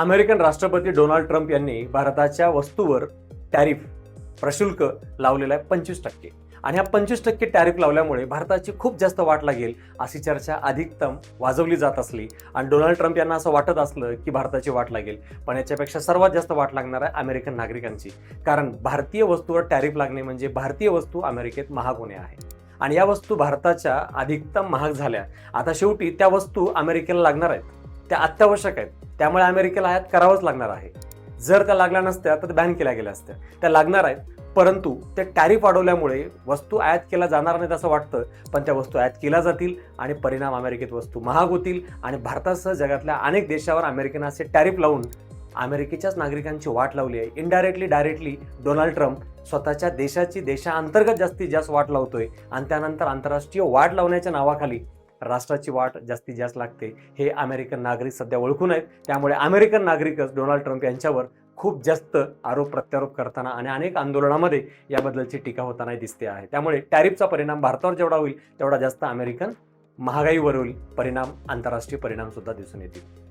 American राष्ट्रपती Donald Trump यांनी भारताच्या वस्तूवर टॅरिफ प्रशुल्क लावलेला आहे 25%. आणि हा 25% टॅरिफ लावल्यामुळे भारताची खूप जास्त वाट लागेल अशी चर्चा अधिकतम वाजवली जात असली आणि डोनाल्ड ट्रम्प यांना असं वाटत असलं की भारताची वाट लागेल, पण याच्यापेक्षा सर्वात जास्त वाट लागणार आहे अमेरिकन नागरिकांची. कारण भारतीय वस्तूवर टॅरिफ लागणे म्हणजे भारतीय वस्तू अमेरिकेत महाग होणे आहे. आणि या वस्तू भारताच्या अधिकतम महाग झाल्या. आता शेवटी त्या वस्तू अमेरिकेला लागणार आहेत, त्या अत्यावश्यक आहेत, त्यामुळे अमेरिकेला आयात करावंच लागणार आहे. जर त्या लागल्या नसत्या तर बॅन केल्या गेल्या असत्या. त्या लागणार आहेत, परंतु ते टॅरिफ वाढवल्यामुळे वस्तू आयात केल्या जाणार नाहीत असं वाटतं, पण त्या वस्तू आयात केल्या जातील आणि परिणाम अमेरिकेत वस्तू महाग होतील. आणि भारतासह जगातल्या अनेक देशावर अमेरिकेनं असे टॅरिफ लावून अमेरिकेच्याच नागरिकांची वाट लावली आहे. इनडायरेक्टली डायरेक्टली डोनाल्ड ट्रम्प स्वतःच्या देशाची देशांतर्गत जास्तीत जास्त वाट लावतोय आणि त्यानंतर आंतरराष्ट्रीय वाट लावण्याच्या नावाखाली राष्ट्राची वाट जास्तीत जास्त लागते. हे अमेरिकन नागरिक सध्या ओळखून आहेत. त्यामुळे अमेरिकन नागरिकच डोनाल्ड ट्रम्प यांच्यावर खूप जास्त आरोप प्रत्यारोप करताना आणि अनेक आंदोलनामध्ये याबद्दलची टीका होताना दिसते आहे. त्यामुळे टॅरिफचा परिणाम भारतावर जेवढा होईल तेवढा जास्त अमेरिकन महागाईवर होईल परिणाम, आंतरराष्ट्रीय परिणाम सुद्धा दिसून येतील.